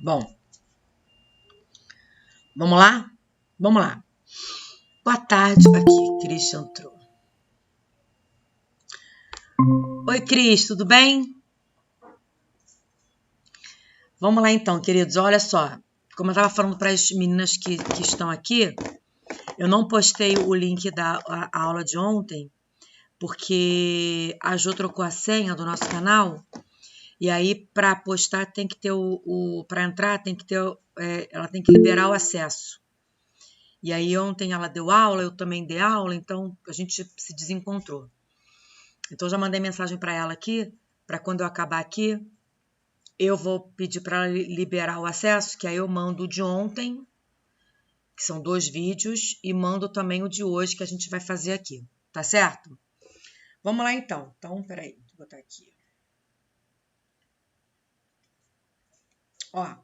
Bom, vamos lá? Vamos lá. Boa tarde. Aqui, Cris entrou. Oi, Cris, tudo bem? Vamos lá então, queridos. Olha só, como eu estava falando para as meninas que estão aqui, eu não postei o link da aula de ontem, porque a Jo trocou a senha do nosso canal, e aí para postar tem que ter para entrar tem que ter, ela tem que liberar o acesso. E aí ontem ela deu aula, eu também dei aula, então a gente se desencontrou. Então já mandei mensagem para ela aqui, para quando eu acabar aqui, eu vou pedir para ela liberar o acesso, que aí eu mando o de ontem, que são 2 vídeos, e mando também o de hoje, que a gente vai fazer aqui, tá certo? Vamos lá então. Então, peraí, vou botar aqui. Ó,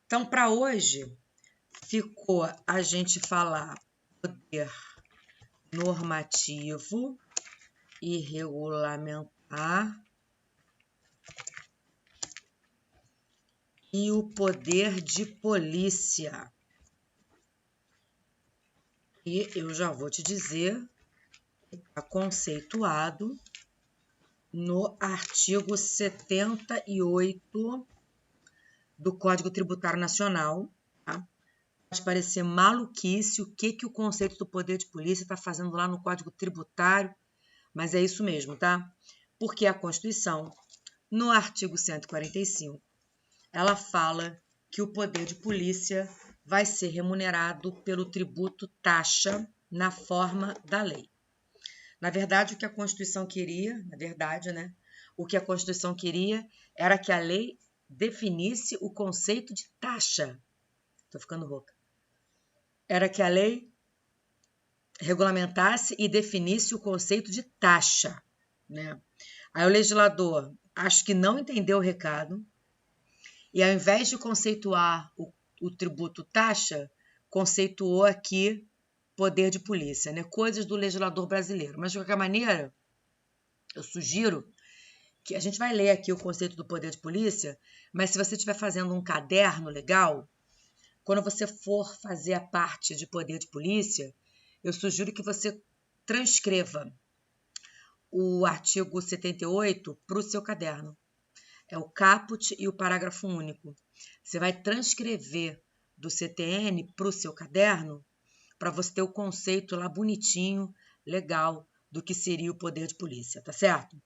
então para hoje ficou a gente falar poder normativo e regulamentar e o poder de polícia. E eu já vou te dizer, está conceituado no artigo 78 do Código Tributário Nacional. Tá? Pode parecer maluquice o que o conceito do poder de polícia está fazendo lá no Código Tributário, mas é isso mesmo, tá? Porque a Constituição, no artigo 145, ela fala que o poder de polícia vai ser remunerado pelo tributo taxa na forma da lei. Na verdade, o que a Constituição queria, o que a Constituição queria era que a lei definisse o conceito de taxa. Estou ficando rouca. Era que a lei regulamentasse e definisse o conceito de taxa, né? Aí o legislador, acho que não entendeu o recado, e ao invés de conceituar o tributo taxa, conceituou aqui poder de polícia, né? Coisas do legislador brasileiro. Mas, de qualquer maneira, eu sugiro que a gente vai ler aqui o conceito do poder de polícia, mas se você estiver fazendo um caderno legal, quando você for fazer a parte de poder de polícia, eu sugiro que você transcreva o artigo 78 para o seu caderno. É o caput e o parágrafo único. Você vai transcrever do CTN para o seu caderno para você ter o conceito lá bonitinho, legal, do que seria o poder de polícia, tá certo?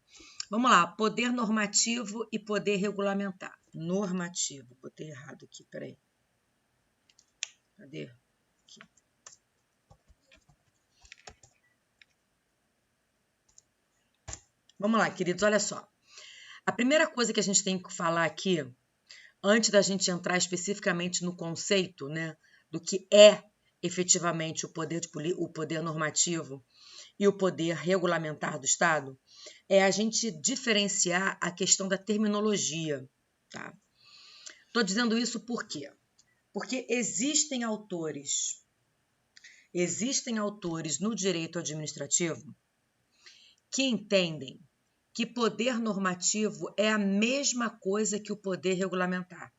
Vamos lá, poder normativo e poder regulamentar. Normativo, botei errado aqui, peraí. Cadê? Aqui. Vamos lá, queridos, olha só. A primeira coisa que a gente tem que falar aqui, antes da gente entrar especificamente no conceito, né, do que é efetivamente o poder normativo e o poder regulamentar do Estado, é a gente diferenciar a questão da terminologia. Tá? Estou dizendo isso por quê? Porque existem autores no direito administrativo que entendem que poder normativo é a mesma coisa que o poder regulamentar.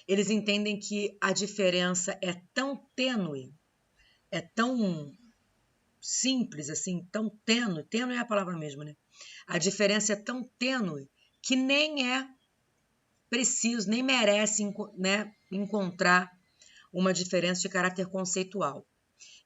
Eles entendem que a diferença é tão tênue, é tão simples, assim, tão tênue é a palavra mesmo, né? A diferença é tão tênue que nem é preciso, nem merece, né, encontrar uma diferença de caráter conceitual.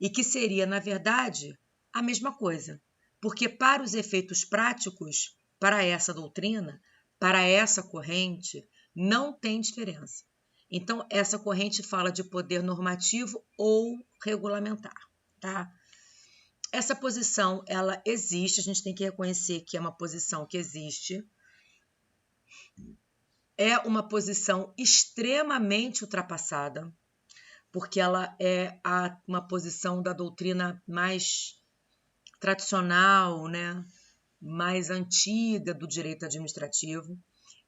E que seria, na verdade, a mesma coisa. Porque para os efeitos práticos, para essa doutrina, para essa corrente, não tem diferença. Então, essa corrente fala de poder normativo ou regulamentar, tá? Essa posição, ela existe, a gente tem que reconhecer que é uma posição que existe. É uma posição extremamente ultrapassada, porque ela é uma posição da doutrina mais tradicional, né? Mais antiga do direito administrativo.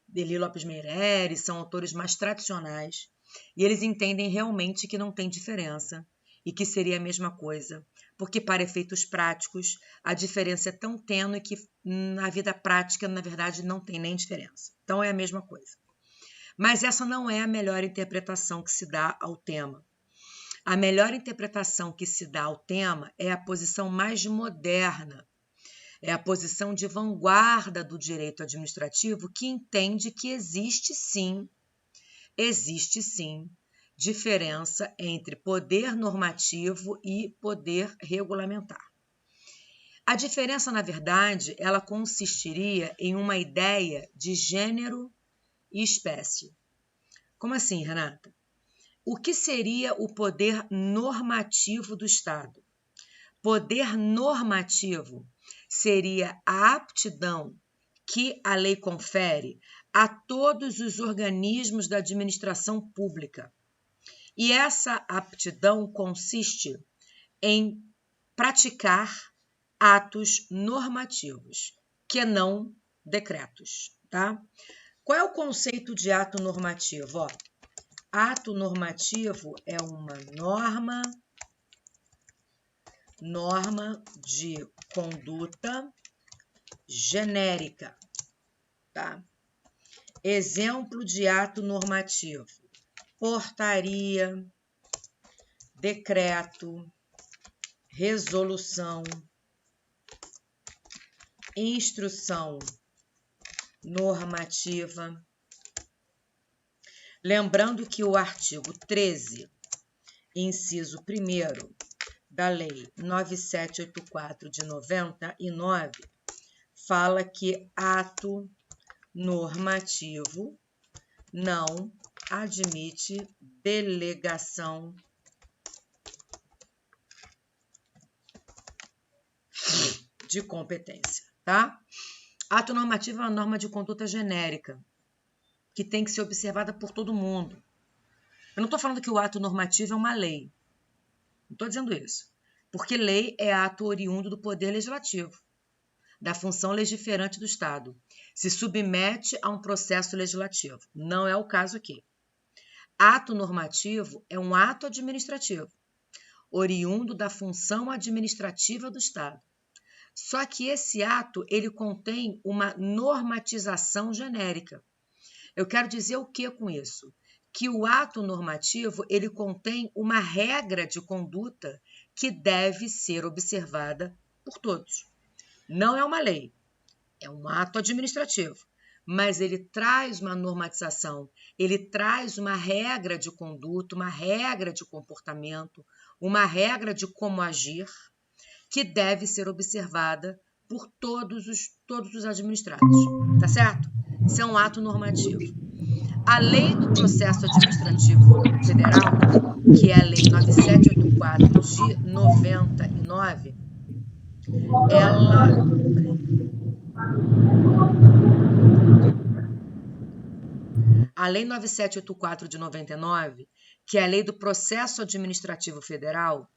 Deli Lopes Meireles são autores mais tradicionais, e eles entendem realmente que não tem diferença e que seria a mesma coisa, porque para efeitos práticos a diferença é tão tênue que na vida prática, na verdade, não tem nem diferença. Então é a mesma coisa. Mas essa não é a melhor interpretação que se dá ao tema. A melhor interpretação que se dá ao tema é a posição mais moderna, é a posição de vanguarda do direito administrativo, que entende que existe sim, diferença entre poder normativo e poder regulamentar. A diferença, na verdade, ela consistiria em uma ideia de gênero e espécie. Como assim, Renata? O que seria o poder normativo do Estado? Poder normativo seria a aptidão que a lei confere a todos os organismos da administração pública. E essa aptidão consiste em praticar atos normativos, que não decretos, tá? Qual é o conceito de ato normativo? Ó, ato normativo é uma norma de conduta genérica, tá? Exemplo de ato normativo: portaria, decreto, resolução, instrução normativa. Lembrando que o artigo 13, inciso 1º da Lei 9784 de 99, fala que ato normativo não admite delegação de competência, tá? Ato normativo é uma norma de conduta genérica que tem que ser observada por todo mundo. Eu não estou falando que o ato normativo é uma lei. Não estou dizendo isso. Porque lei é ato oriundo do poder legislativo, da função legiferante do Estado. Se submete a um processo legislativo. Não é o caso aqui. Ato normativo é um ato administrativo, oriundo da função administrativa do Estado. Só que esse ato, ele contém uma normatização genérica. Eu quero dizer o que com isso? Que o ato normativo, ele contém uma regra de conduta que deve ser observada por todos. Não é uma lei, é um ato administrativo, mas ele traz uma normatização, ele traz uma regra de conduta, uma regra de comportamento, uma regra de como agir, que deve ser observada por todos os administrados, tá certo? Isso é um ato normativo. A Lei do Processo Administrativo Federal, que é a Lei 9784 de 99, A Lei 9784 de 99, que é a Lei do Processo Administrativo Federal,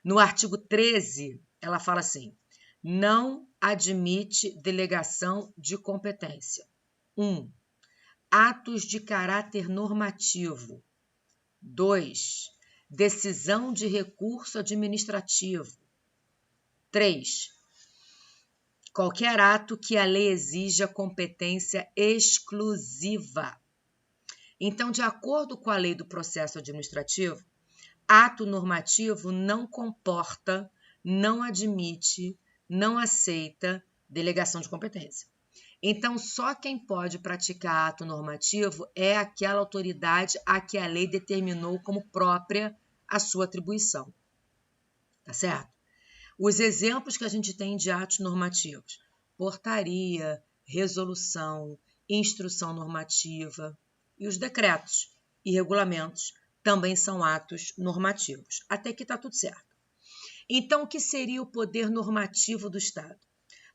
no artigo 13, ela fala assim: não admite delegação de competência. 1. Atos de caráter normativo. 2. Decisão de recurso administrativo. 3. Qualquer ato que a lei exija competência exclusiva. Então, de acordo com a lei do processo administrativo, ato normativo não comporta, não admite, não aceita delegação de competência. Então, só quem pode praticar ato normativo é aquela autoridade a que a lei determinou como própria a sua atribuição. Tá certo? Os exemplos que a gente tem de atos normativos: portaria, resolução, instrução normativa, e os decretos e regulamentos também são atos normativos. Até aqui está tudo certo. Então, o que seria o poder normativo do Estado?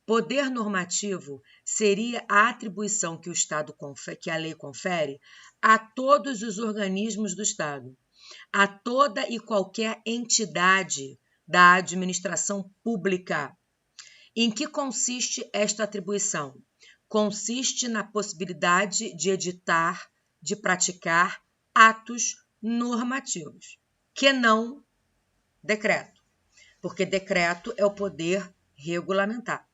Poder normativo seria a atribuição que o Estado que a lei confere a todos os organismos do Estado, a toda e qualquer entidade da administração pública. Em que consiste esta atribuição? Consiste na possibilidade de editar, de praticar atos normativos, que não decreto, porque decreto é o poder regulamentar.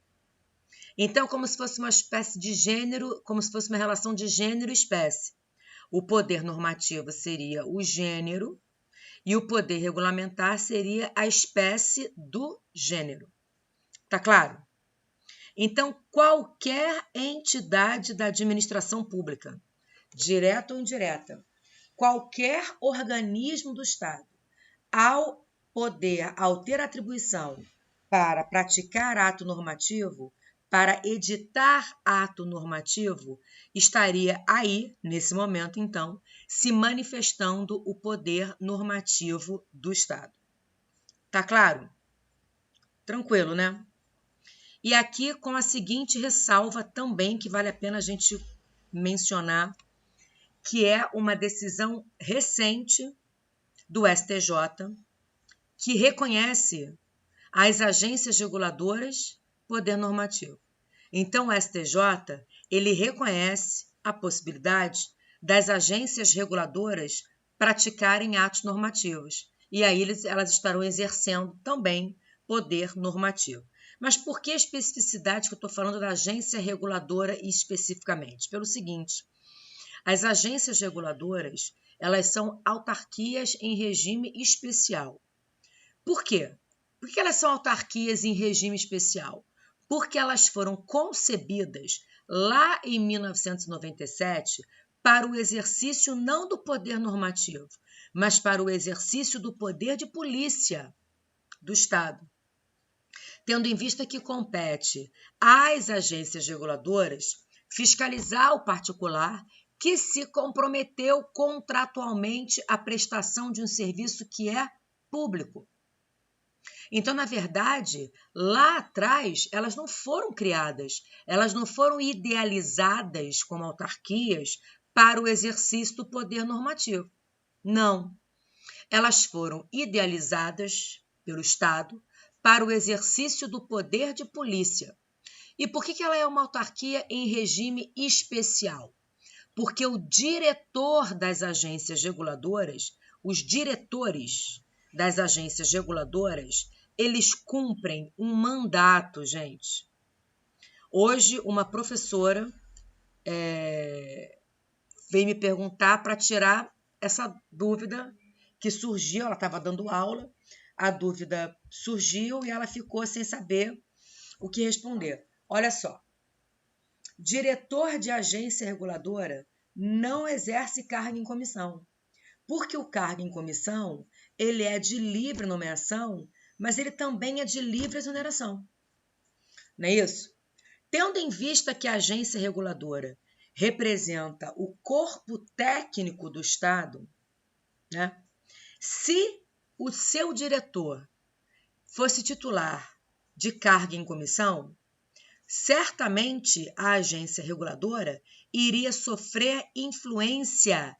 Então, como se fosse uma espécie de gênero, como se fosse uma relação de gênero e espécie. O poder normativo seria o gênero e o poder regulamentar seria a espécie do gênero. Tá claro? Então, qualquer entidade da administração pública, direta ou indireta, qualquer organismo do Estado, ao ter atribuição para praticar ato normativo, para editar ato normativo, estaria aí, nesse momento, então, se manifestando o poder normativo do Estado. Tá claro? Tranquilo, né? E aqui com a seguinte ressalva também, que vale a pena a gente mencionar, que é uma decisão recente do STJ, que reconhece as agências reguladoras poder normativo. Então, o STJ, ele reconhece a possibilidade das agências reguladoras praticarem atos normativos. E aí elas estarão exercendo também poder normativo. Mas por que a especificidade que eu estou falando da agência reguladora especificamente? Pelo seguinte, as agências reguladoras, elas são autarquias em regime especial. Por quê? Por que elas são autarquias em regime especial? Porque elas foram concebidas lá em 1997 para o exercício não do poder normativo, mas para o exercício do poder de polícia do Estado. Tendo em vista que compete às agências reguladoras fiscalizar o particular que se comprometeu contratualmente à prestação de um serviço que é público. Então, na verdade, lá atrás, elas não foram criadas, elas não foram idealizadas como autarquias para o exercício do poder normativo. Não. Elas foram idealizadas pelo Estado para o exercício do poder de polícia. E por que ela é uma autarquia em regime especial? Porque o diretor das agências reguladoras, os diretores das agências reguladoras, eles cumprem um mandato, gente. Hoje, uma professora veio me perguntar para tirar essa dúvida que surgiu, ela estava dando aula, a dúvida surgiu e ela ficou sem saber o que responder. Olha só, diretor de agência reguladora não exerce cargo em comissão, porque o cargo em comissão, ele é de livre nomeação, mas ele também é de livre exoneração. Não é isso? Tendo em vista que a agência reguladora representa o corpo técnico do Estado, né? Se o seu diretor fosse titular de cargo em comissão, certamente a agência reguladora iria sofrer influência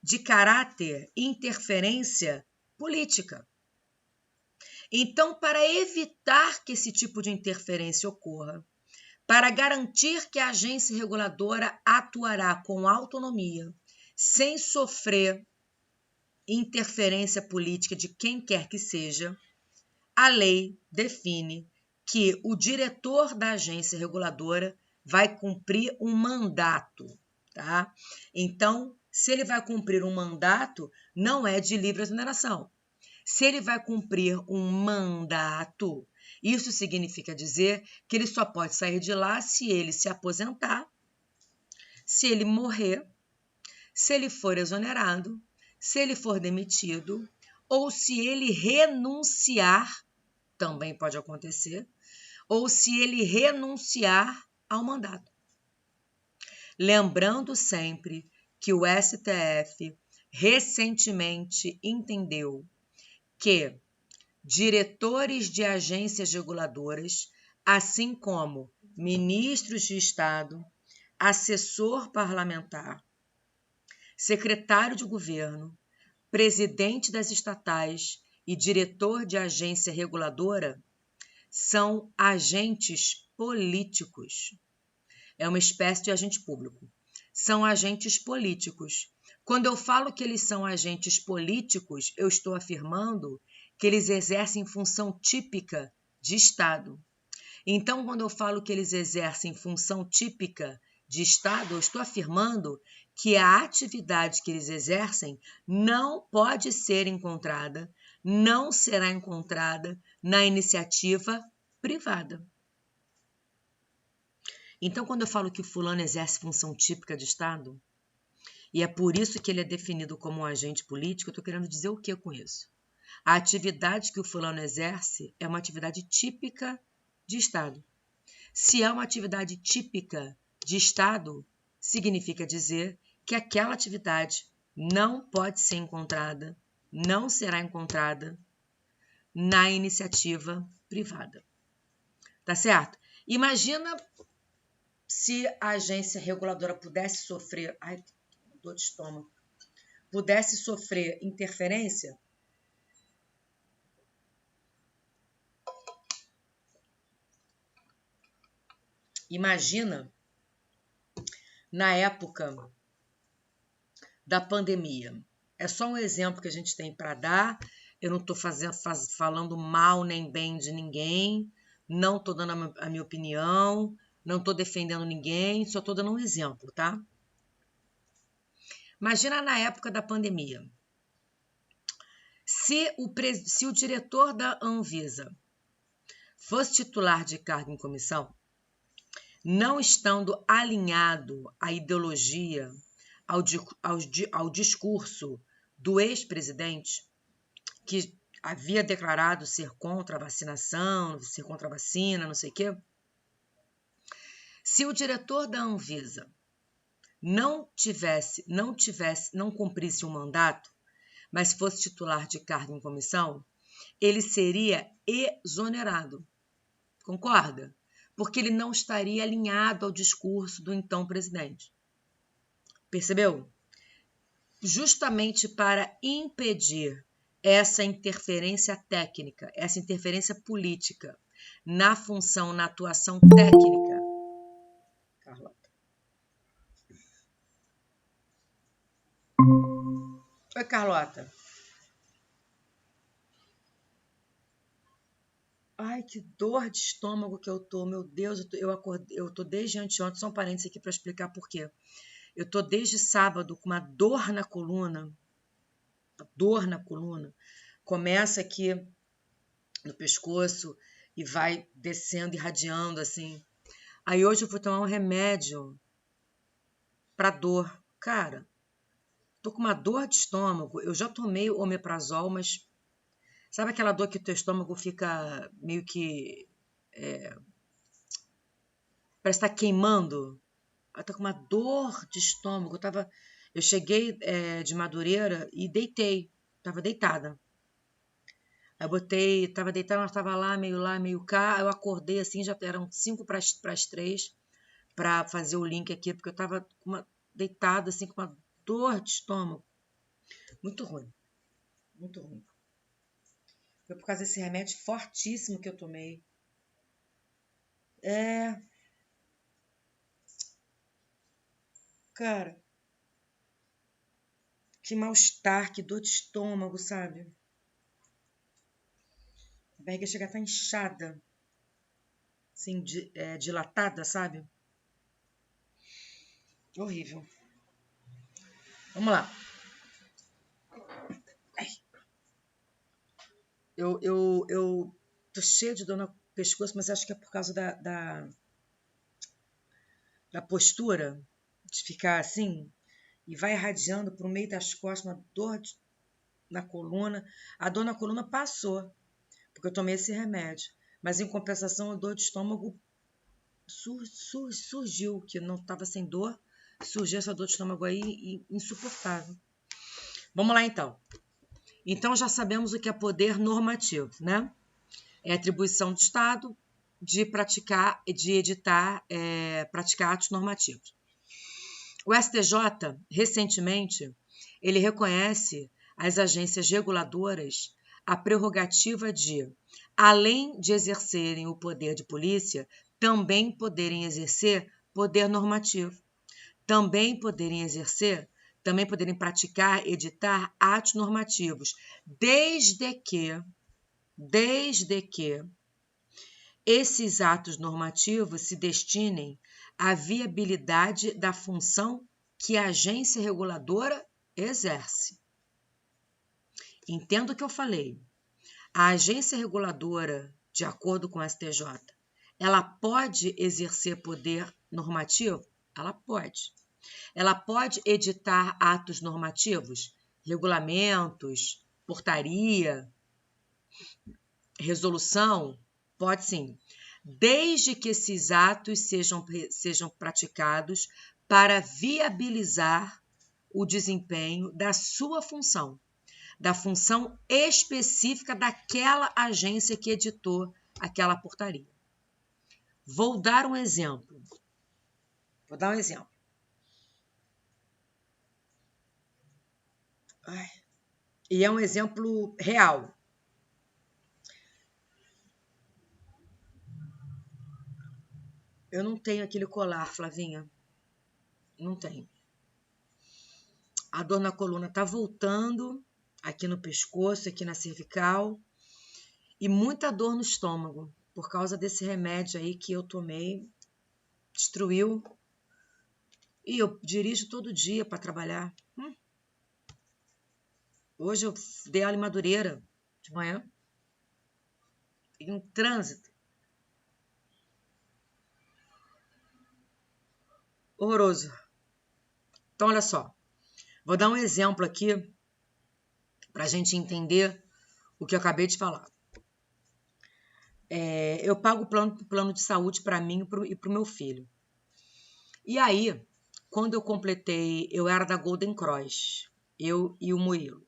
de caráter interferência política. Então, para evitar que esse tipo de interferência ocorra, para garantir que a agência reguladora atuará com autonomia, sem sofrer interferência política de quem quer que seja, a lei define que o diretor da agência reguladora vai cumprir um mandato, tá? Então, se ele vai cumprir um mandato, não é de livre exoneração. Se ele vai cumprir um mandato, isso significa dizer que ele só pode sair de lá se ele se aposentar, se ele morrer, se ele for exonerado, se ele for demitido, ou se ele renunciar, também pode acontecer, ou se ele renunciar ao mandato. Lembrando sempre que o STF recentemente entendeu que diretores de agências reguladoras, assim como ministros de Estado, assessor parlamentar, secretário de governo, presidente das estatais e diretor de agência reguladora, são agentes políticos. É uma espécie de agente público. São agentes políticos. Quando eu falo que eles são agentes políticos, eu estou afirmando que eles exercem função típica de Estado. Então, quando eu falo que eles exercem função típica de Estado, eu estou afirmando que a atividade que eles exercem não pode ser encontrada, não será encontrada na iniciativa privada. Então, quando eu falo que o fulano exerce função típica de Estado, e é por isso que ele é definido como um agente político, eu estou querendo dizer o que com isso? A atividade que o fulano exerce é uma atividade típica de Estado. Se é uma atividade típica de Estado, significa dizer que aquela atividade não pode ser encontrada, não será encontrada na iniciativa privada. Tá certo? Imagina se a agência reguladora pudesse sofrer, dor de estômago, pudesse sofrer interferência. Imagina na época da pandemia. É só um exemplo que a gente tem para dar. Eu não estou falando mal nem bem de ninguém, não estou dando a minha opinião, não estou defendendo ninguém, só estou dando um exemplo, tá? Imagina na época da pandemia. Se o diretor da Anvisa fosse titular de cargo em comissão, não estando alinhado à ideologia, ao discurso do ex-presidente, que havia declarado ser contra a vacinação, ser contra a vacina, não sei o quê, se o diretor da Anvisa não cumprisse um mandato, mas fosse titular de cargo em comissão, ele seria exonerado. Concorda? Porque ele não estaria alinhado ao discurso do então presidente. Percebeu? Justamente para impedir essa interferência técnica, essa interferência política na função, na atuação técnica. Carlota. Oi, Carlota. Ai, que dor de estômago que eu tô. Meu Deus, eu tô desde anteontem, só um parênteses aqui para explicar por quê. Eu tô desde sábado com uma dor na coluna. Começa aqui no pescoço e vai descendo, irradiando assim. Aí hoje eu fui tomar um remédio para dor. Cara, tô com uma dor de estômago. Eu já tomei o omeprazol, mas sabe aquela dor que o teu estômago fica meio que parece estar queimando? Eu tô com uma dor de estômago. Eu cheguei de Madureira e deitei. Tava deitada. Aí tava deitada, mas tava lá, meio cá. Eu acordei assim, já eram 5 para as 3 para fazer o link aqui, porque eu tava deitada assim, com uma dor de estômago. Muito ruim. Muito ruim. Foi por causa desse remédio fortíssimo que eu tomei. Cara, que mal-estar, que dor de estômago, sabe? A barriga chega a estar inchada, assim, dilatada, sabe? Horrível. Vamos lá. Eu tô cheia de dor no pescoço, mas acho que é por causa da postura, de ficar assim, e vai irradiando pro meio das costas, uma dor na coluna. A dor na coluna passou, porque eu tomei esse remédio. Mas, em compensação, a dor de estômago surgiu, que não estava sem dor, surgiu essa dor de estômago aí, insuportável. Vamos lá, então. Então, já sabemos o que é poder normativo, né? É atribuição do Estado de praticar atos normativos. O STJ, recentemente, ele reconhece às agências reguladoras a prerrogativa de, além de exercerem o poder de polícia, também poderem exercer poder normativo. Também poderem praticar, editar atos normativos, desde que esses atos normativos se destinem à viabilidade da função que a agência reguladora exerce. Entenda o que eu falei. A agência reguladora, de acordo com o STJ, ela pode exercer poder normativo? Ela pode. Ela pode editar atos normativos, regulamentos, portaria, resolução? Pode sim, desde que esses atos sejam praticados para viabilizar o desempenho da sua função, da função específica daquela agência que editou aquela portaria. Vou dar um exemplo. E é um exemplo real. Eu não tenho aquele colar, Flavinha. Não tenho. A dor na coluna tá voltando, aqui no pescoço, aqui na cervical, e muita dor no estômago, por causa desse remédio aí que eu tomei, destruiu. E eu dirijo todo dia para trabalhar. Hoje eu dei aula em Madureira, de manhã, em trânsito. Horroroso. Então, olha só. Vou dar um exemplo aqui para a gente entender o que eu acabei de falar. Eu pago o plano de saúde para mim e para o meu filho. E aí, quando eu era da Golden Cross, eu e o Murilo.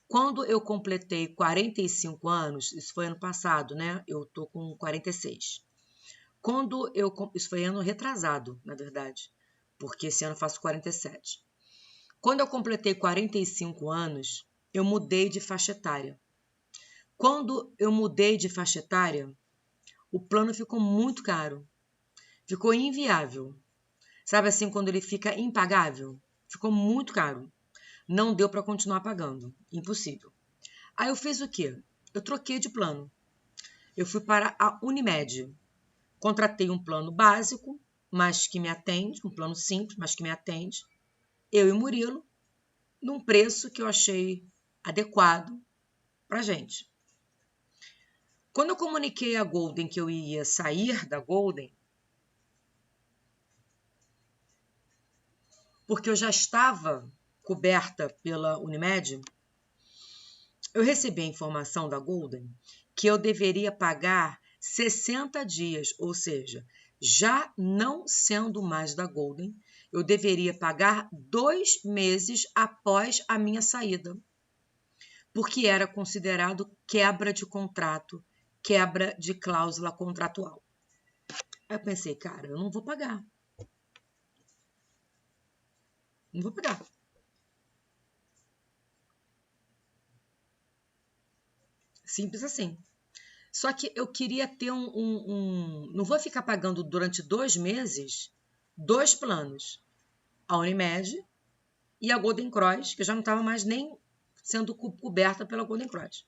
Quando eu completei 45 anos, isso foi ano passado, né? Eu tô com 46. Isso foi ano retrasado, na verdade, porque esse ano eu faço 47. Quando eu completei 45 anos, eu mudei de faixa etária. Quando eu mudei de faixa etária, o plano ficou muito caro. Ficou inviável. Sabe assim, quando ele fica impagável? Ficou muito caro. Não deu para continuar pagando. Impossível. Aí eu fiz o quê? Eu troquei de plano. Eu fui para a Unimed. Contratei um plano básico, mas que me atende, um plano simples, mas que me atende. Eu e o Murilo, num preço que eu achei adequado para a gente. Quando eu comuniquei à Golden que eu ia sair da Golden, porque eu já estava coberta pela Unimed, eu recebi a informação da Golden que eu deveria pagar 60 dias, ou seja, já não sendo mais da Golden, eu deveria pagar 2 meses após a minha saída, porque era considerado quebra de contrato, quebra de cláusula contratual. Aí eu pensei, cara, eu não vou pagar. Não vou pagar. Simples assim. Só que eu queria ter não vou ficar pagando durante 2 meses 2 planos. A Unimed e a Golden Cross, que eu já não estava mais nem sendo coberta pela Golden Cross.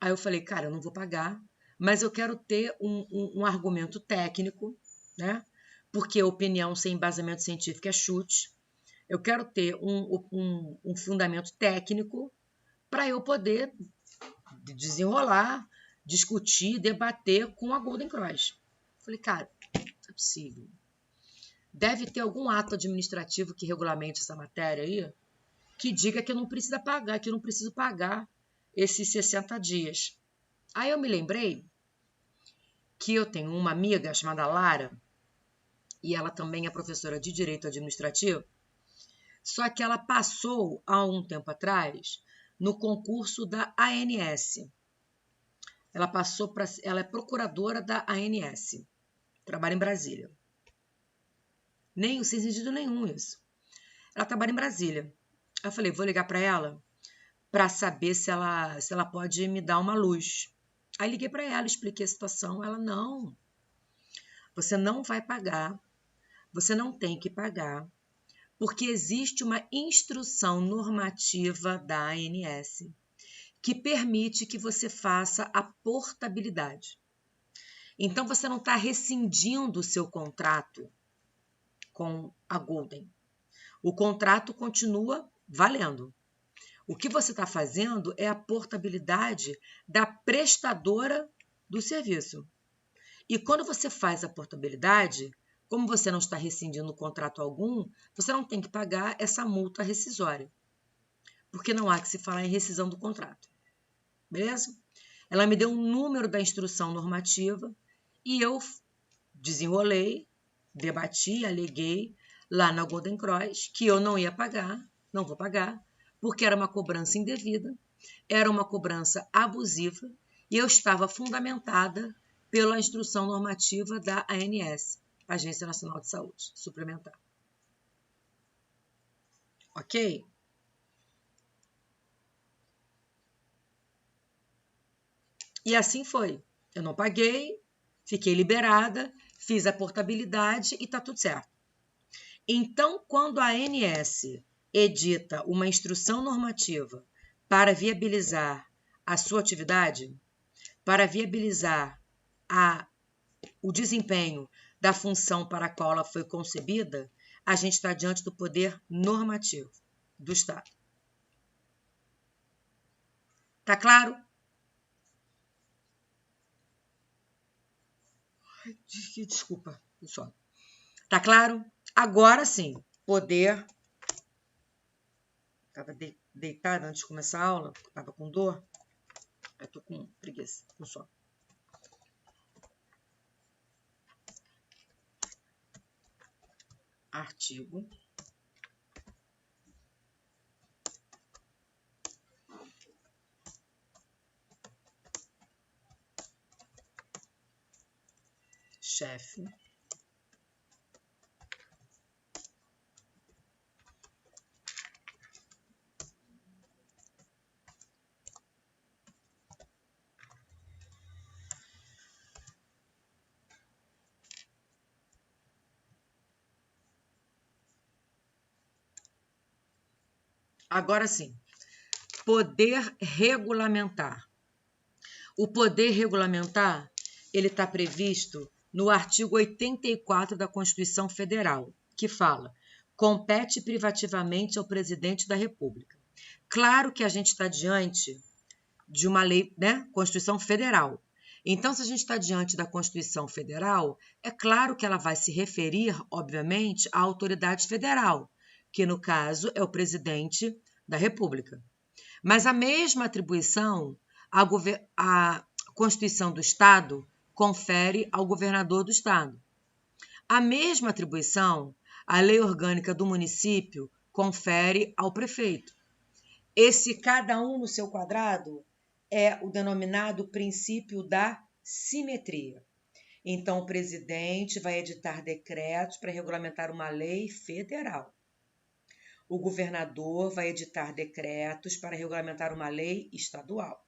Aí eu falei, cara, eu não vou pagar, mas eu quero ter um argumento técnico, né? Porque opinião sem embasamento científico é chute. Eu quero ter um fundamento técnico para eu poder desenrolar, discutir, debater com a Golden Cross. Falei, cara, não é possível. Deve ter algum ato administrativo que regulamente essa matéria aí, que diga que eu não preciso pagar, que eu não preciso pagar esses 60 dias. Aí eu me lembrei que eu tenho uma amiga chamada Lara, e ela também é professora de Direito Administrativo, só que ela passou, há um tempo atrás, no concurso da ANS. Ela é procuradora da ANS, trabalha em Brasília. Sem sentido nenhum isso. Ela trabalha em Brasília. Eu falei, vou ligar para ela para saber se ela pode me dar uma luz. Aí liguei para ela, expliquei a situação. Ela, não, você não vai pagar, você não tem que pagar, porque existe uma instrução normativa da ANS que permite que você faça a portabilidade. Então, você não está rescindindo o seu contrato com a Golden. O contrato continua valendo. O que você está fazendo é a portabilidade da prestadora do serviço. E quando você faz a portabilidade, como você não está rescindindo contrato algum, você não tem que pagar essa multa rescisória. Porque não há que se falar em rescisão do contrato. Beleza? Ela me deu um número da instrução normativa e eu desenrolei, debati, aleguei lá na Golden Cross que eu não ia pagar, não vou pagar, porque era uma cobrança indevida, era uma cobrança abusiva e eu estava fundamentada pela instrução normativa da ANS, Agência Nacional de Saúde Suplementar. Ok? E assim foi. Eu não paguei, fiquei liberada, fiz a portabilidade e está tudo certo. Então, quando a ANS edita uma instrução normativa para viabilizar a sua atividade, para viabilizar o desempenho da função para a qual ela foi concebida, a gente está diante do poder normativo do Estado. Tá claro? Desculpa, pessoal. Tá claro? Agora sim, poder. Estava deitada antes de começar a aula, estava com dor. Eu tô com preguiça, com sono. Artigo. Chefe. Agora sim, poder regulamentar. O poder regulamentar, ele está previsto no artigo 84 da Constituição Federal, que fala: compete privativamente ao presidente da República. Claro que a gente está diante de uma lei, né? Constituição Federal. Então, se a gente está diante da Constituição Federal, é claro que ela vai se referir, obviamente, à autoridade federal, que no caso é o presidente da República. Mas a mesma atribuição a Constituição do Estado confere ao governador do Estado. A mesma atribuição a Lei Orgânica do Município confere ao prefeito. Esse cada um no seu quadrado é o denominado princípio da simetria. Então, o presidente vai editar decretos para regulamentar uma lei federal. O governador vai editar decretos para regulamentar uma lei estadual.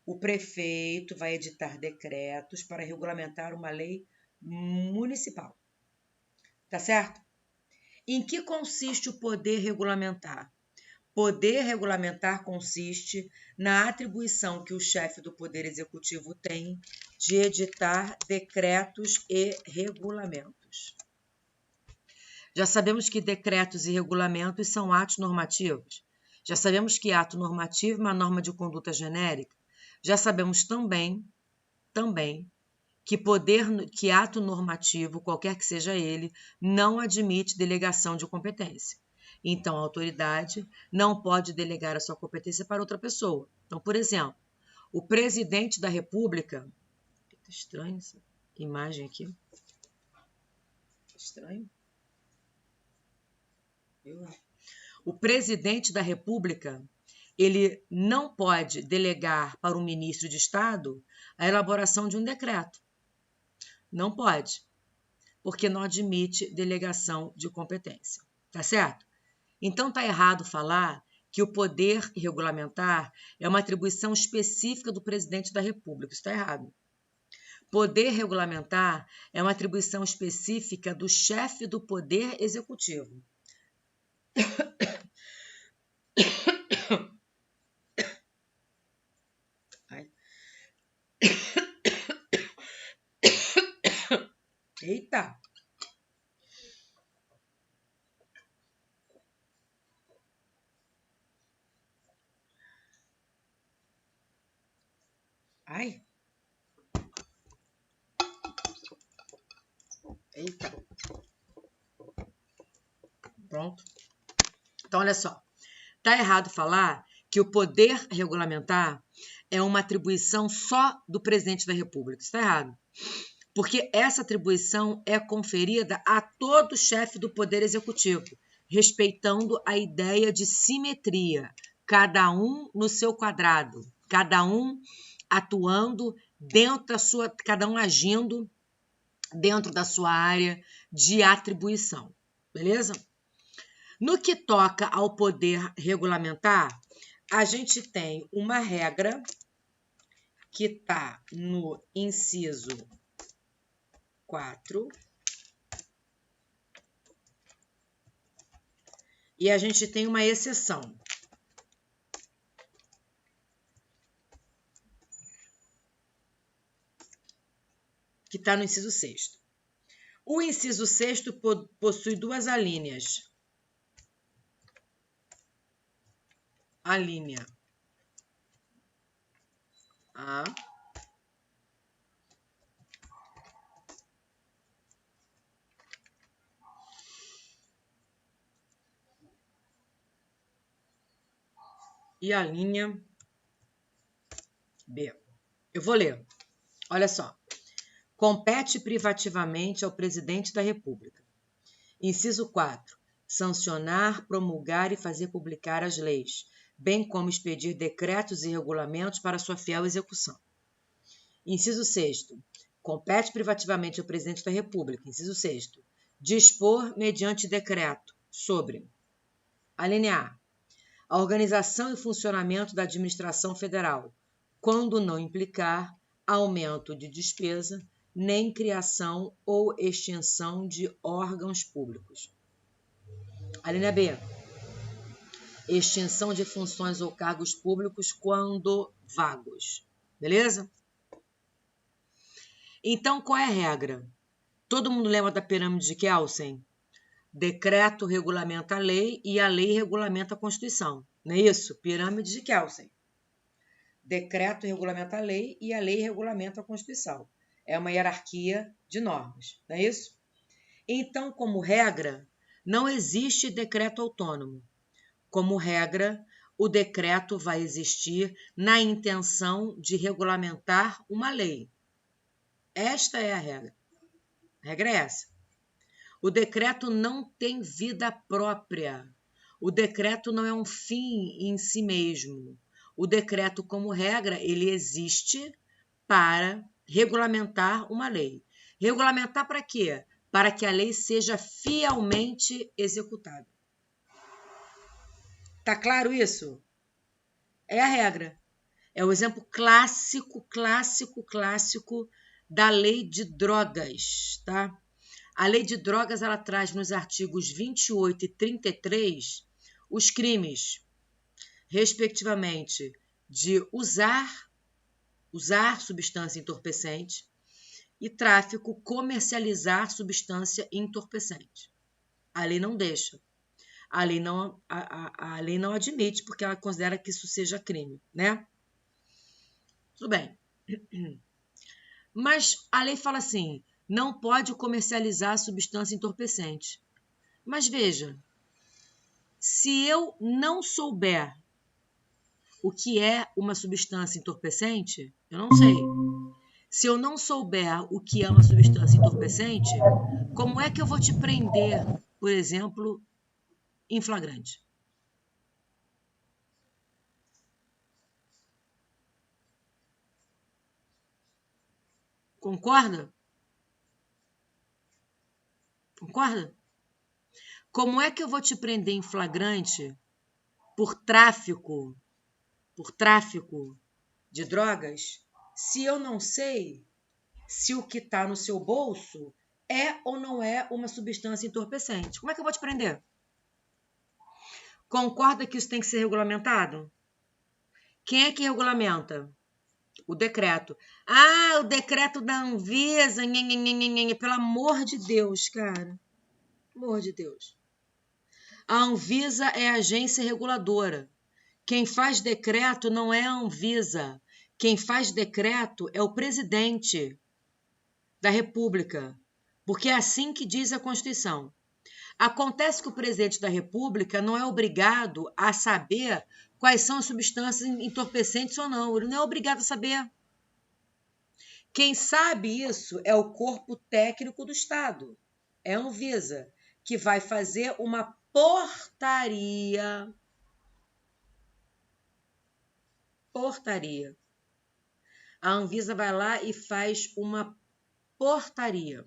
O prefeito vai editar decretos para regulamentar uma lei municipal. Tá certo? Em que consiste o poder regulamentar? Poder regulamentar consiste na atribuição que o chefe do Poder Executivo tem de editar decretos e regulamentos. Já sabemos que decretos e regulamentos são atos normativos. Já sabemos que ato normativo é uma norma de conduta genérica. Já sabemos também que ato normativo, qualquer que seja ele, não admite delegação de competência. Então, a autoridade não pode delegar a sua competência para outra pessoa. Então, por exemplo, o presidente da República... Está estranho essa imagem aqui. Estranho. O presidente da República, ele não pode delegar para o ministro de Estado a elaboração de um decreto. Não pode, porque não admite delegação de competência. Tá certo? Então, está errado falar que o poder regulamentar é uma atribuição específica do presidente da República. Isso está errado. Poder regulamentar é uma atribuição específica do chefe do Poder Executivo. Eita! Ai. Eita. Pronto. Então, olha só. Tá errado falar que o poder regulamentar é uma atribuição só do presidente da República. Isso está errado. Porque essa atribuição é conferida a todo chefe do Poder Executivo, respeitando a ideia de simetria, cada um no seu quadrado, cada um atuando dentro da sua, cada um agindo dentro da sua área de atribuição, beleza? No que toca ao poder regulamentar, a gente tem uma regra que está no inciso 4. E a gente tem uma exceção. Que está no inciso 6º. O inciso 6º possui duas alíneas. A linha A e a linha B. Eu vou ler. Olha só. Compete privativamente ao presidente da República. Inciso 4. Sancionar, promulgar e fazer publicar as leis, bem como expedir decretos e regulamentos para sua fiel execução. Inciso 6º. Compete privativamente ao presidente da República. Inciso 6º. Dispor, mediante decreto, sobre a linha A organização e funcionamento da administração federal, quando não implicar aumento de despesa, nem criação ou extinção de órgãos públicos. A linha B. Extinção de funções ou cargos públicos quando vagos. Beleza? Então, qual é a regra? Todo mundo lembra da pirâmide de Kelsen? Decreto regulamenta a lei e a lei regulamenta a Constituição. Não é isso? Pirâmide de Kelsen. Decreto regulamenta a lei e a lei regulamenta a Constituição. É uma hierarquia de normas, não é isso? Então, como regra, não existe decreto autônomo. Como regra, o decreto vai existir na intenção de regulamentar uma lei. Esta é a regra. A regra é essa. O decreto não tem vida própria. O decreto não é um fim em si mesmo. O decreto, como regra, ele existe para regulamentar uma lei. Regulamentar para quê? Para que a lei seja fielmente executada. Tá claro isso? É a regra. É o exemplo clássico da lei de drogas, tá? A lei de drogas, ela traz nos artigos 28 e 33 os crimes, respectivamente, de usar substância entorpecente e tráfico, comercializar substância entorpecente. A lei não deixa. A lei não admite, porque ela considera que isso seja crime, né? Tudo bem. Mas a lei fala assim, não pode comercializar substância entorpecente. Mas veja, se eu não souber o que é uma substância entorpecente, eu não sei. Se eu não souber o que é uma substância entorpecente, como é que eu vou te prender, por exemplo, em flagrante? Concorda? Concorda? Como é que eu vou te prender em flagrante por tráfico de drogas, se eu não sei se o que está no seu bolso é ou não é uma substância entorpecente? Como é que eu vou te prender? Concorda que isso tem que ser regulamentado? Quem é que regulamenta? O decreto. Ah, o decreto da Anvisa, pelo amor de Deus, cara. Pelo amor de Deus. A Anvisa é a agência reguladora. Quem faz decreto não é a Anvisa. Quem faz decreto é o presidente da República, porque é assim que diz a Constituição. Acontece que o presidente da República não é obrigado a saber quais são as substâncias entorpecentes ou não. Ele não é obrigado a saber. Quem sabe isso é o corpo técnico do Estado. É a Anvisa, que vai fazer uma portaria. Portaria. A Anvisa vai lá e faz uma portaria,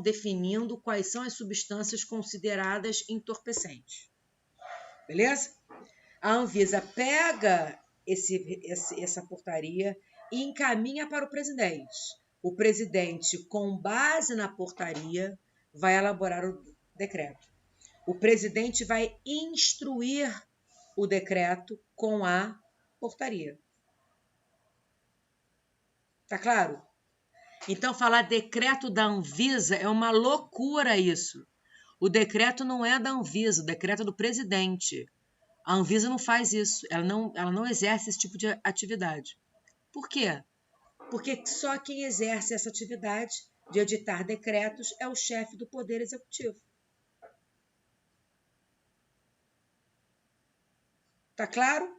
definindo quais são as substâncias consideradas entorpecentes. Beleza? A Anvisa pega essa portaria e encaminha para o presidente. O presidente, com base na portaria, vai elaborar o decreto. O presidente vai instruir o decreto com a portaria. Tá claro? Então, falar decreto da Anvisa é uma loucura isso. O decreto não é da Anvisa, o decreto é do presidente. A Anvisa não faz isso, ela não exerce esse tipo de atividade. Por quê? Porque só quem exerce essa atividade de editar decretos é o chefe do Poder Executivo. Tá claro?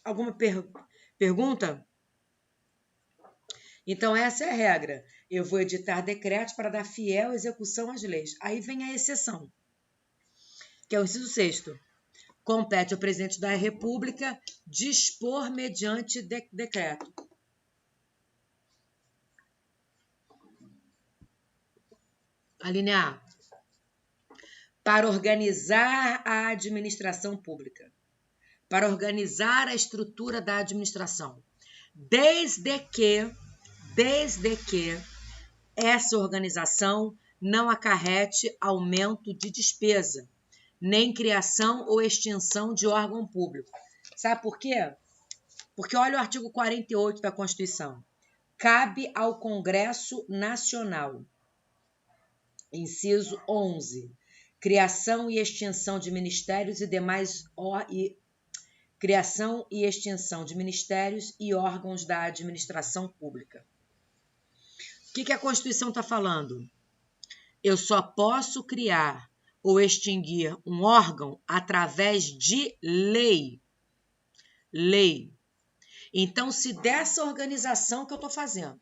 Alguma pergunta? Então, essa é a regra. Eu vou editar decretos para dar fiel execução às leis. Aí vem a exceção, que é o inciso 6º. Compete ao presidente da República dispor mediante decreto. A linha A. Para organizar a administração pública. Para organizar a estrutura da administração. Desde que essa organização não acarrete aumento de despesa, nem criação ou extinção de órgão público. Sabe por quê? Porque olha o artigo 48 da Constituição. Cabe ao Congresso Nacional, inciso 11, criação e extinção de ministérios e demais criação e extinção de ministérios e órgãos da administração pública. O que a Constituição está falando? Eu só posso criar ou extinguir um órgão através de lei. Lei. Então, se dessa organização que eu estou fazendo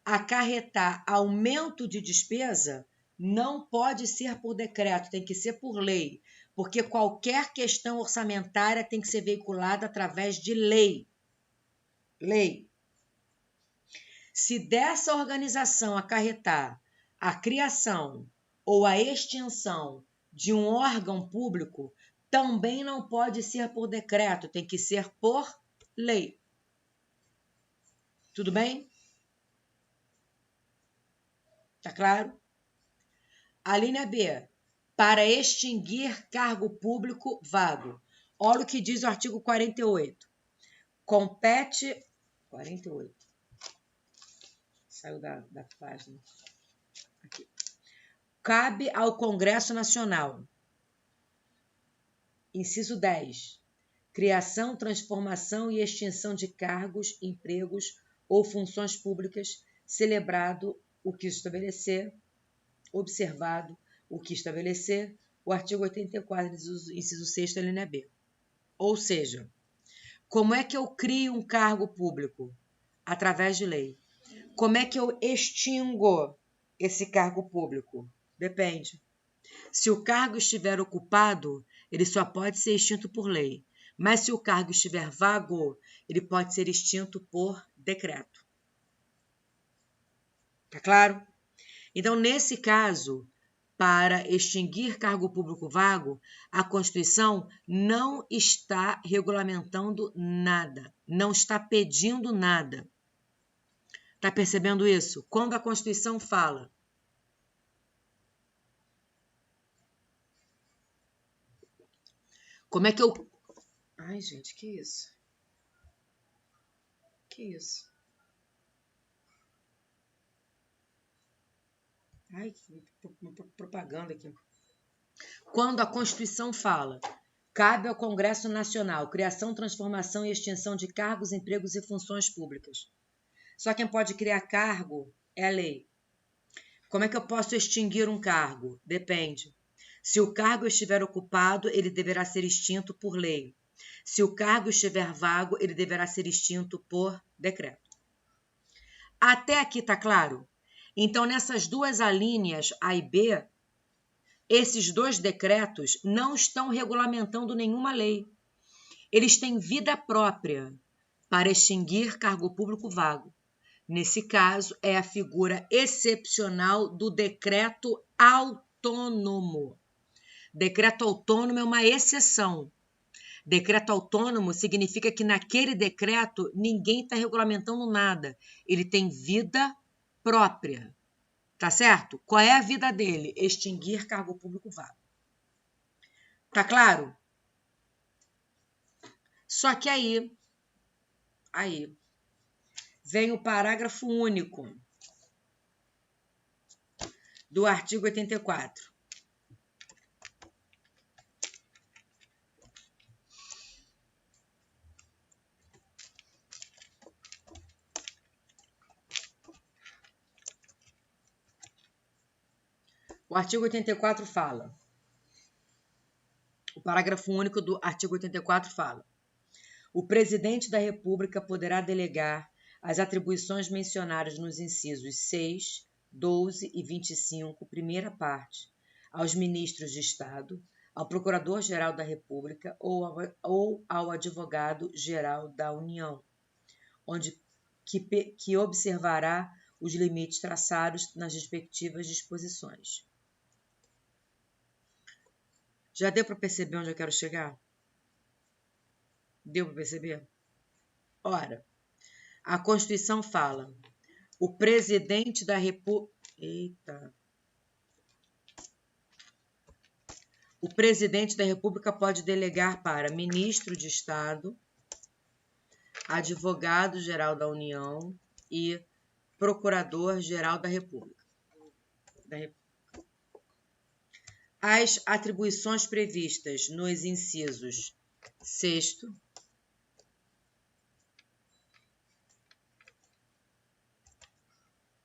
acarretar aumento de despesa, não pode ser por decreto, tem que ser por lei, porque qualquer questão orçamentária tem que ser veiculada através de lei. Lei. Se dessa organização acarretar a criação ou a extinção de um órgão público, também não pode ser por decreto, tem que ser por lei. Tudo bem? Tá claro? A linha B. Para extinguir cargo público vago. Olha o que diz o artigo 48. Compete... 48. Saiu da página. Aqui. Cabe ao Congresso Nacional. Inciso 10. Criação, transformação e extinção de cargos, empregos ou funções públicas, celebrado o que estabelecer, observado o que estabelecer o artigo 84, inciso 6º, linha B. Ou seja, como é que eu crio um cargo público? Através de lei. Como é que eu extingo esse cargo público? Depende. Se o cargo estiver ocupado, ele só pode ser extinto por lei. Mas se o cargo estiver vago, ele pode ser extinto por decreto. Tá claro? Então, nesse caso, para extinguir cargo público vago, a Constituição não está regulamentando nada, não está pedindo nada. Tá percebendo isso? Quando a Constituição fala como é que eu... Ai, gente, que isso? Que isso? Ai, que propaganda aqui. quando a Constituição fala: cabe ao Congresso Nacional criação, transformação e extinção de cargos, empregos e funções públicas. Só quem pode criar cargo é a lei. Como é que eu posso extinguir um cargo? Depende. Se o cargo estiver ocupado, ele deverá ser extinto por lei. Se o cargo estiver vago, ele deverá ser extinto por decreto. Até aqui tá claro? Então, nessas duas alíneas, A e B, esses dois decretos não estão regulamentando nenhuma lei. Eles têm vida própria para extinguir cargo público vago. Nesse caso, é a figura excepcional do decreto autônomo. Decreto autônomo é uma exceção. Decreto autônomo significa que naquele decreto ninguém está regulamentando nada. Ele tem vida própria. Tá certo? Qual é a vida dele? Extinguir cargo público vago. Tá claro? Só que aí vem o parágrafo único do artigo 84. O artigo 84 fala, o parágrafo único do artigo 84 fala: o presidente da República poderá delegar as atribuições mencionadas nos incisos 6, 12 e 25, primeira parte, aos ministros de Estado, ao Procurador-Geral da República ou ao Advogado-Geral da União, que observará os limites traçados nas respectivas disposições. Já deu para perceber onde eu quero chegar? Deu para perceber? Ora, a Constituição fala: o presidente da República. O presidente da República pode delegar para ministro de Estado, advogado-geral da União e procurador-geral da República. As atribuições previstas nos incisos 6º,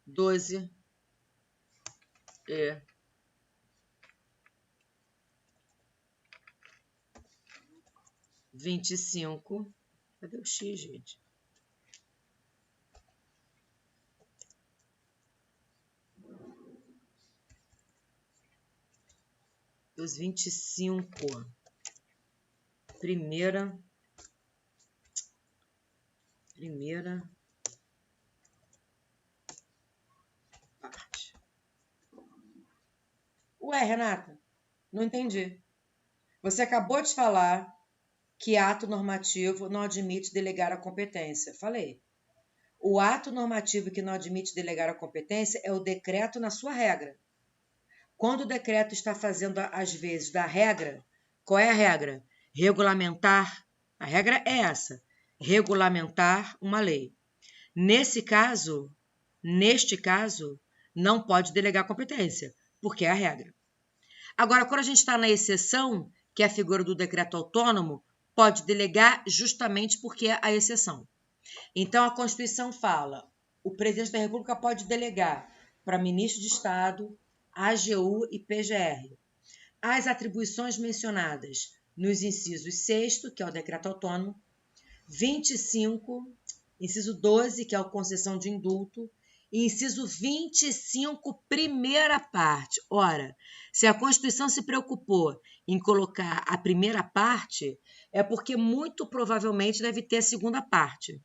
12 e 25. Cadê o X, gente? Os 25. Primeira parte. Ué, Renata, não entendi. Você acabou de falar que ato normativo não admite delegar a competência. Falei. O ato normativo que não admite delegar a competência é o decreto na sua regra. Quando o decreto está fazendo, às vezes, da regra, qual é a regra? Regulamentar. A regra é essa: regulamentar uma lei. Neste caso, não pode delegar competência, porque é a regra. Agora, quando a gente está na exceção, que é a figura do decreto autônomo, pode delegar justamente porque é a exceção. Então, a Constituição fala: o presidente da República pode delegar para ministro de Estado, AGU e PGR as atribuições mencionadas nos incisos 6º, que é o decreto autônomo, 25, inciso 12, que é a concessão de indulto, e inciso 25, primeira parte. Ora, se a Constituição se preocupou em colocar a primeira parte, é porque muito provavelmente deve ter a segunda parte.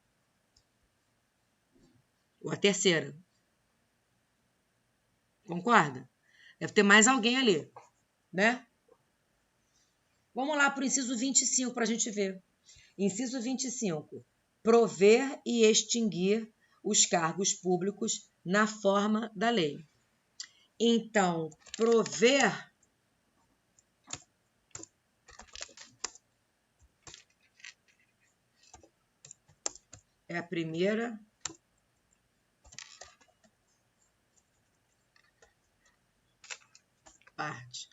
Ou a terceira. Concorda? Deve ter mais alguém ali, né? Vamos lá para o inciso 25 para a gente ver. Inciso 25. Prover e extinguir os cargos públicos na forma da lei. Então, prover é a primeira parte.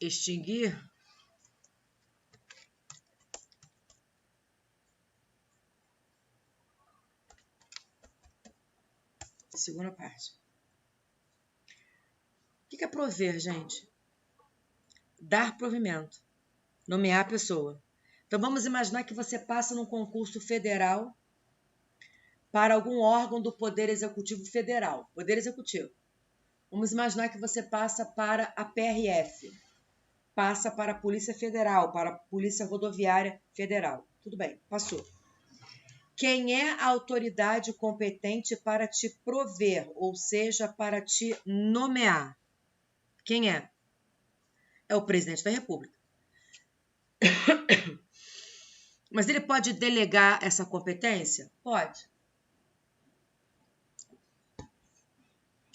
extinguir segunda parte. O que é prover, gente? Dar provimento. Nomear a pessoa. Então, vamos imaginar que você passa num concurso federal para algum órgão do Poder Executivo Federal. Poder Executivo. Vamos imaginar que você passa para a PRF. Passa para a Polícia Federal, para a Polícia Rodoviária Federal. Tudo bem, passou. Quem é a autoridade competente para te prover, ou seja, para te nomear? Quem é? É o presidente da República. Mas ele pode delegar essa competência? Pode.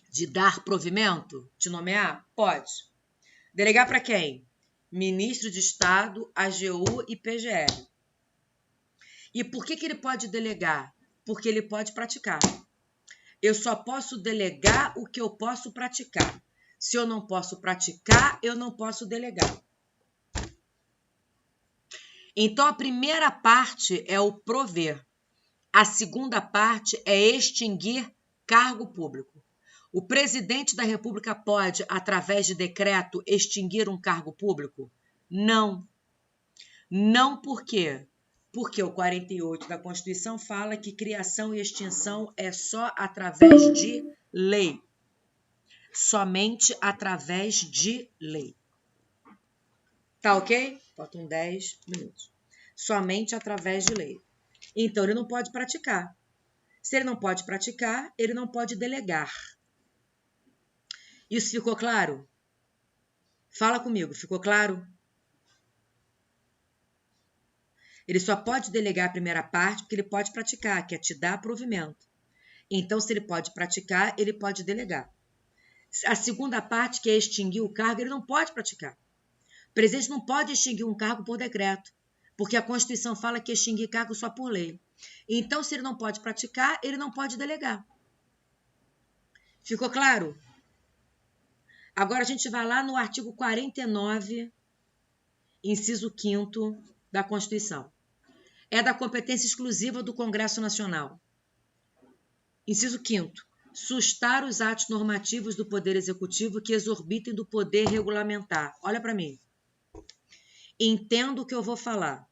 De dar provimento? De nomear? Pode. Delegar para quem? Ministro de Estado, AGU e PGR. E por que ele pode delegar? Porque ele pode praticar. Eu só posso delegar o que eu posso praticar. Se eu não posso praticar, eu não posso delegar. Então, a primeira parte é o prover. A segunda parte é extinguir cargo público. O presidente da República pode, através de decreto, extinguir um cargo público? Não. Não por quê? Porque o 48 da Constituição fala que criação e extinção é só através de lei. Somente através de lei. Tá ok? Faltam 10 minutos. Somente através de lei. Então, ele não pode praticar. Se ele não pode praticar, ele não pode delegar. Isso ficou claro? Fala comigo, ficou claro? Ele só pode delegar a primeira parte porque ele pode praticar, que é te dar provimento. Então, se ele pode praticar, ele pode delegar. A segunda parte, que é extinguir o cargo, ele não pode praticar. O presidente não pode extinguir um cargo por decreto, porque a Constituição fala que extinguir cargo só por lei. Então, se ele não pode praticar, ele não pode delegar. Ficou claro? Agora a gente vai lá no artigo 49, inciso 5º da Constituição. É da competência exclusiva do Congresso Nacional. Inciso 5º. Sustar os atos normativos do Poder Executivo que exorbitem do poder regulamentar. Olha para mim. Entendo o que eu vou falar.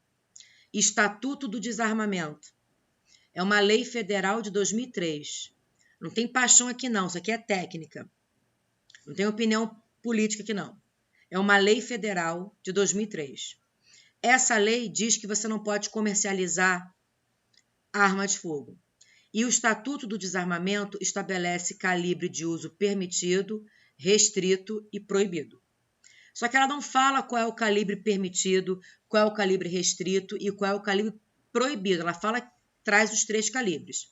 Estatuto do Desarmamento. É uma lei federal de 2003. Não tem paixão aqui não, isso aqui é técnica. Não tem opinião política aqui não. É uma lei federal de 2003. Essa lei diz que você não pode comercializar arma de fogo. E o Estatuto do Desarmamento estabelece calibre de uso permitido, restrito e proibido. Só que ela não fala qual é o calibre permitido, qual é o calibre restrito e qual é o calibre proibido. Ela fala, traz os 3 calibres.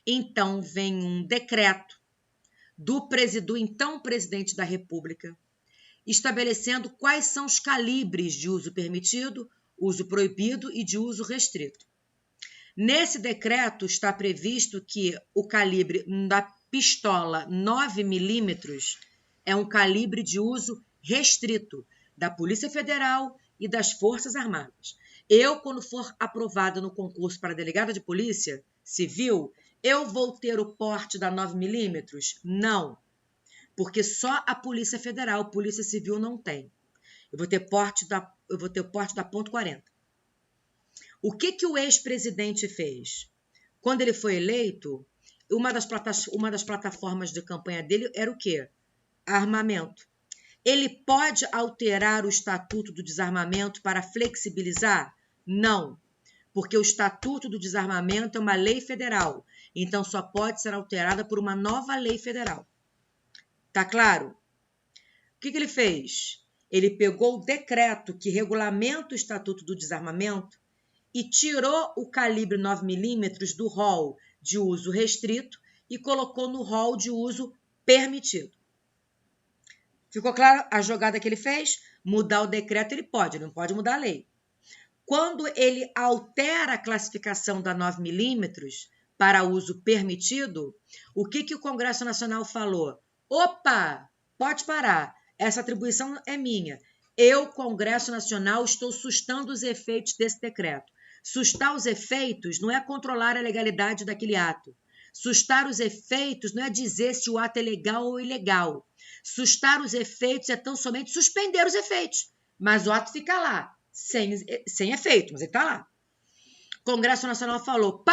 Então, vem um decreto do então presidente da República, estabelecendo quais são os calibres de uso permitido, uso proibido e de uso restrito. Nesse decreto está previsto que o calibre da pistola 9 milímetros é um calibre de uso restrito da Polícia Federal e das Forças Armadas. Eu, quando for aprovada no concurso para delegada de polícia civil, eu vou ter o porte da 9 milímetros? Não, porque só a Polícia Federal, Polícia Civil não tem. Eu vou ter porte da .40. O que o ex-presidente fez? Quando ele foi eleito, uma das plataformas de campanha dele era o quê? Armamento. Ele pode alterar o Estatuto do Desarmamento para flexibilizar? Não, porque o Estatuto do Desarmamento é uma lei federal, então só pode ser alterada por uma nova lei federal. Tá claro? O que ele fez? Ele pegou o decreto que regulamenta o Estatuto do Desarmamento e tirou o calibre 9 milímetros do rol de uso restrito e colocou no rol de uso permitido. Ficou claro a jogada que ele fez? Mudar o decreto ele não pode mudar a lei. Quando ele altera a classificação da 9 milímetros para uso permitido, o que o Congresso Nacional falou? Opa, pode parar, essa atribuição é minha. Eu, Congresso Nacional, estou sustando os efeitos desse decreto. Sustar os efeitos não é controlar a legalidade daquele ato. Sustar os efeitos não é dizer se o ato é legal ou ilegal. Sustar os efeitos é tão somente suspender os efeitos. Mas o ato fica lá, sem efeito, mas ele está lá. O Congresso Nacional falou,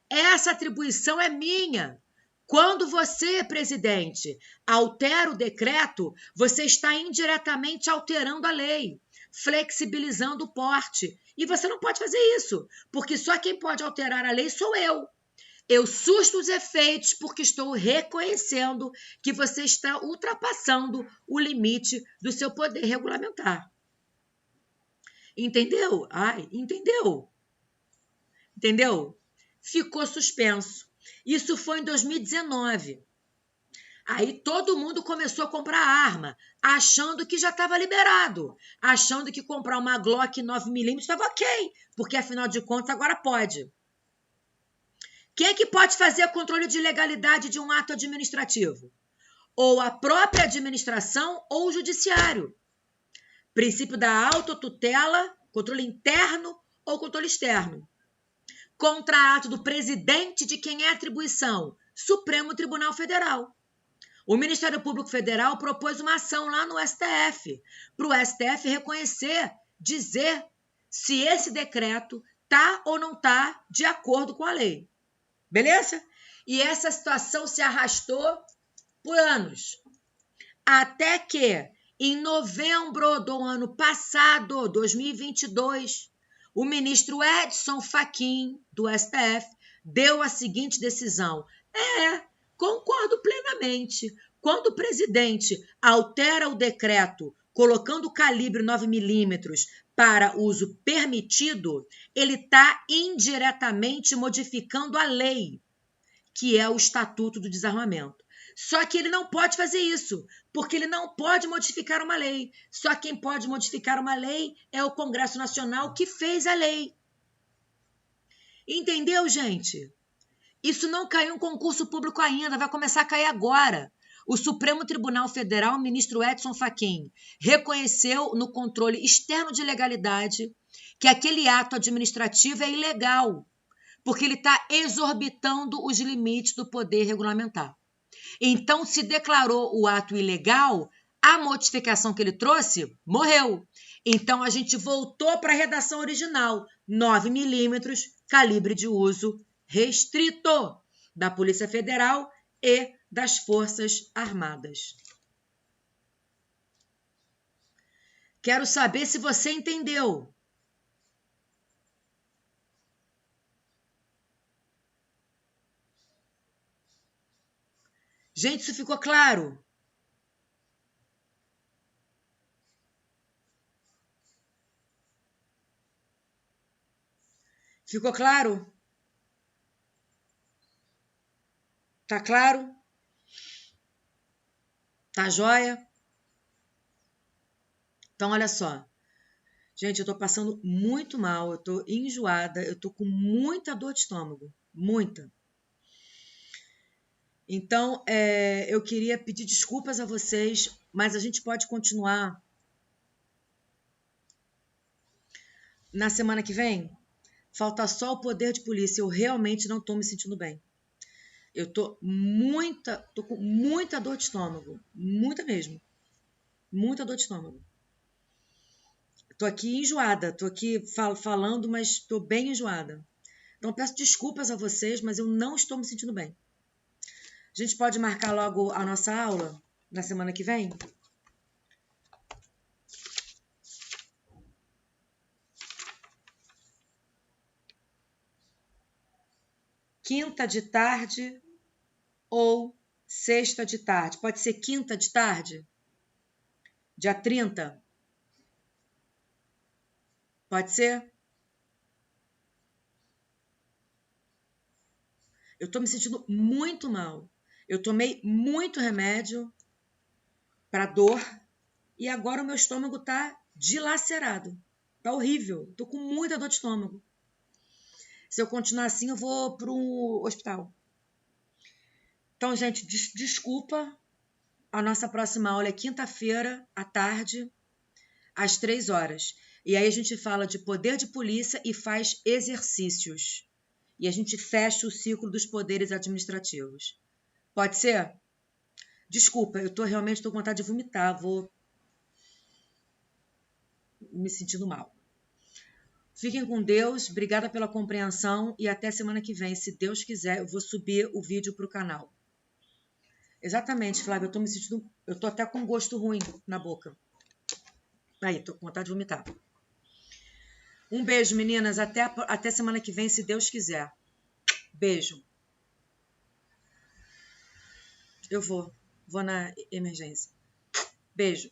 essa atribuição é minha. Quando você, presidente, altera o decreto, você está indiretamente alterando a lei, flexibilizando o porte. E você não pode fazer isso, porque só quem pode alterar a lei sou eu. Eu susto os efeitos porque estou reconhecendo que você está ultrapassando o limite do seu poder regulamentar. Entendeu? Entendeu? Entendeu? Ficou suspenso. Isso foi em 2019. Aí todo mundo começou a comprar arma, achando que já estava liberado, achando que comprar uma Glock 9mm estava ok, porque afinal de contas agora pode. Quem é que pode fazer o controle de legalidade de um ato administrativo? Ou a própria administração ou o judiciário. Princípio da autotutela, controle interno ou controle externo. Contra ato do presidente de quem é atribuição? Supremo Tribunal Federal. O Ministério Público Federal propôs uma ação lá no STF, para o STF reconhecer, dizer se esse decreto está ou não está de acordo com a lei. Beleza? E essa situação se arrastou por anos. Até que, em novembro do ano passado, 2022, o ministro Edson Fachin, do STF, deu a seguinte decisão. Concordo plenamente. Quando o presidente altera o decreto colocando o calibre 9mm para uso permitido, ele está indiretamente modificando a lei, que é o Estatuto do Desarmamento. Só que ele não pode fazer isso, porque ele não pode modificar uma lei. Só quem pode modificar uma lei é o Congresso Nacional, que fez a lei. Entendeu, gente? Isso não caiu em concurso público ainda, vai começar a cair agora. O Supremo Tribunal Federal, o ministro Edson Fachin, reconheceu no controle externo de legalidade que aquele ato administrativo é ilegal, porque ele está exorbitando os limites do poder regulamentar. Então, se declarou o ato ilegal, a modificação que ele trouxe morreu. Então, a gente voltou para a redação original, 9mm, calibre de uso restrito da Polícia Federal e das Forças Armadas. Quero saber se você entendeu. Gente, isso ficou claro? Ficou claro? Tá claro? Tá joia? Então, olha só. Gente, eu tô passando muito mal, eu tô enjoada, eu tô com muita dor de estômago. Muita. Então, eu queria pedir desculpas a vocês, mas a gente pode continuar na semana que vem? Falta só o poder de polícia. Eu realmente não tô me sentindo bem. Eu tô com muita dor de estômago. Muita mesmo. Muita dor de estômago. Tô aqui enjoada. Tô aqui falando, mas tô bem enjoada. Então, peço desculpas a vocês, mas eu não estou me sentindo bem. A gente pode marcar logo a nossa aula na semana que vem? Quinta de tarde ou sexta de tarde? Pode ser quinta de tarde? Dia 30? Pode ser? Eu tô me sentindo muito mal. Eu tomei muito remédio para dor e agora o meu estômago tá dilacerado. Tá horrível. Tô com muita dor de estômago. Se eu continuar assim, eu vou pro hospital. Então, gente, desculpa. A nossa próxima aula é quinta-feira, à tarde. às 3 horas. E aí a gente fala de poder de polícia e faz exercícios. E a gente fecha o ciclo dos poderes administrativos. Pode ser? Desculpa, eu realmente estou com vontade de vomitar. Vou me sentindo mal. Fiquem com Deus, obrigada pela compreensão e até semana que vem. Se Deus quiser, eu vou subir o vídeo para o canal. Exatamente, Flávia, eu tô até com gosto ruim na boca. Aí, tô com vontade de vomitar. Um beijo, meninas, até semana que vem, se Deus quiser. Beijo. Eu vou na emergência. Beijo.